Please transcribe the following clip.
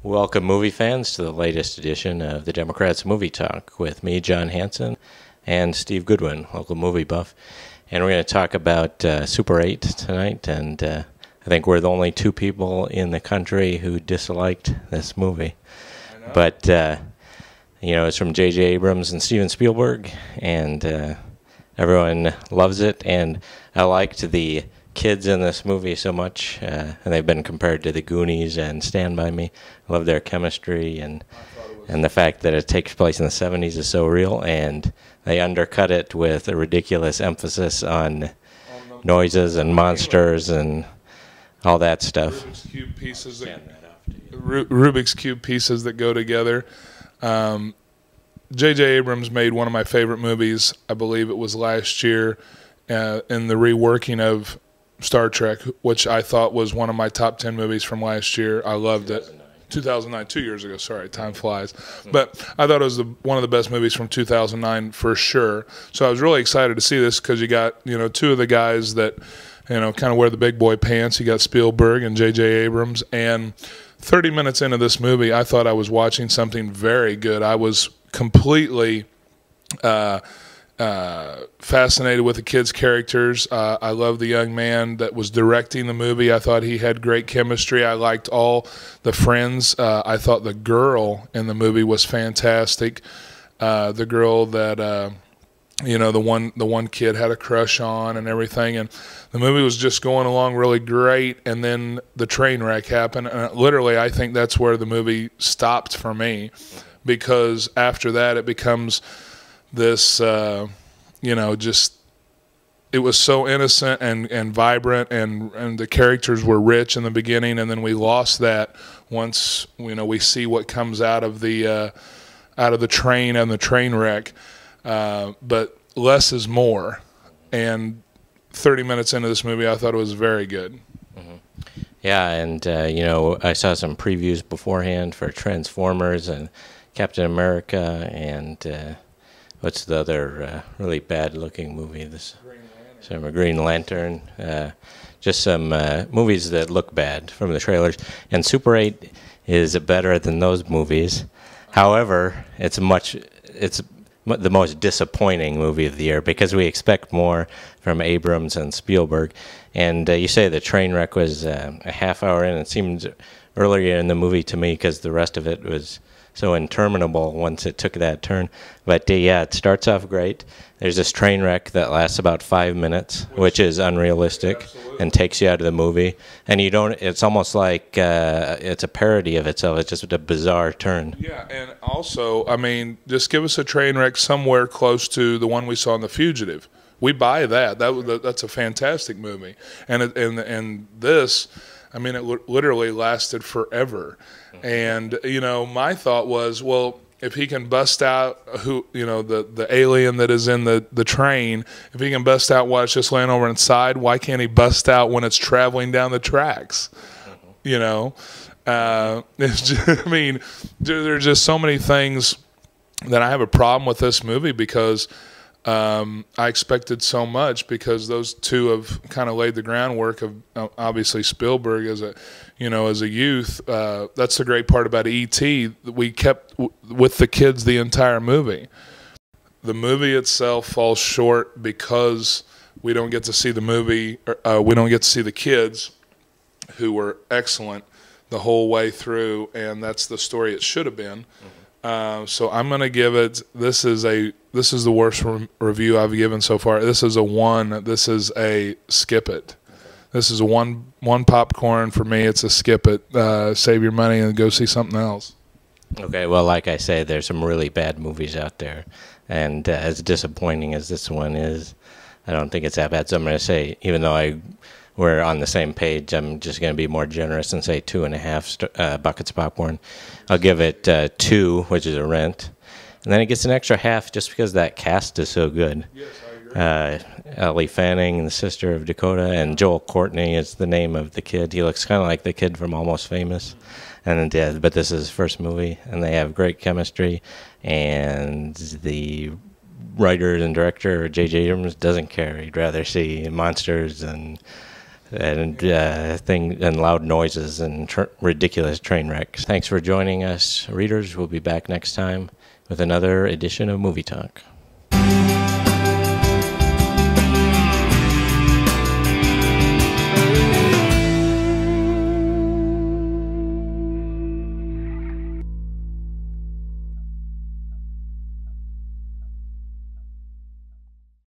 Welcome, movie fans, to the latest edition of the Democrats Movie Talk with me, John Hansen, and Steve Goodwin, local movie buff. And we're going to talk about Super 8 tonight, and I think we're the only two people in the country who disliked this movie. But, it's from J.J. Abrams and Steven Spielberg, and everyone loves it. And I liked the kids in this movie so much, and they've been compared to the Goonies and Stand By Me. I love their chemistry, and the fact that it takes place in the 70s is so real, and they undercut it with a ridiculous emphasis on noises and monsters and all that stuff. Rubik's Cube pieces that go together. J.J. Abrams made one of my favorite movies, I believe it was last year, in the reworking of Star Trek, which I thought was one of my top 10 movies from last year. I loved it. 2009, 2 years ago. Sorry, time flies. But I thought it was one of the best movies from 2009 for sure. So I was really excited to see this because you got, two of the guys that, kind of wear the big boy pants. You got Spielberg and J.J. Abrams. And 30 minutes into this movie, I thought I was watching something very good. I was completely fascinated with the kids' characters. I love the young man that was directing the movie. I thought he had great chemistry. I liked all the friends. I thought the girl in the movie was fantastic. The girl that the one kid had a crush on and everything, and the movie was just going along really great. And then the train wreck happened, and literally, I think that's where the movie stopped for me, because after that, it becomes this, just, it was so innocent and vibrant, and the characters were rich in the beginning, and then we lost that once, we see what comes out of the train and the train wreck. But less is more, and 30 minutes into this movie, I thought it was very good. Mm-hmm. Yeah, and, I saw some previews beforehand for Transformers and Captain America, and what's the other really bad-looking movie? Green Lantern. Just some movies that look bad from the trailers. And Super 8 is better than those movies. However, it's the most disappointing movie of the year because we expect more from Abrams and Spielberg. And you say the train wreck was a half hour in. It seemed earlier in the movie to me because the rest of it was so interminable once it took that turn. But it starts off great. There's this train wreck that lasts about 5 minutes, which is unrealistic. Absolutely. And takes you out of the movie. And it's almost like it's a parody of itself. It's just a bizarre turn. Yeah, and also, just give us a train wreck somewhere close to the one we saw in The Fugitive. We buy that. That's a fantastic movie. And this, it literally lasted forever. And, my thought was, well, if he can bust out the alien that is in the train, if he can bust out while it's just laying over inside, why can't he bust out when it's traveling down the tracks? It's just, there's just so many things that I have a problem with this movie because I expected so much, because those two have kind of laid the groundwork of obviously Spielberg as a youth. That's the great part about E.T. We kept with the kids the entire movie. The movie itself falls short because we don't get to see the movie. We don't get to see the kids, who were excellent the whole way through, and that's the story it should have been. So I'm going to give it. This is the worst review I've given so far. This is a 1. This is a skip it. This is a one popcorn for me. It's a skip it. Save your money and go see something else. Okay, well, like I say, there's some really bad movies out there, and as disappointing as this one is, I don't think it's that bad. So I'm going to say, even though we're on the same page, I'm just going to be more generous and say 2.5 buckets of popcorn. I'll give it 2, which is a rent. And then it gets an extra half just because that cast is so good. Yes, I agree. Ellie Fanning, the sister of Dakota, and Joel Courtney is the name of the kid. He looks kind of like the kid from Almost Famous. But this is his first movie, and they have great chemistry. And the writer and director, J.J. Abrams, doesn't care. He'd rather see monsters and and loud noises and ridiculous train wrecks. Thanks for joining us, readers. We'll be back next time with another edition of Movie Talk.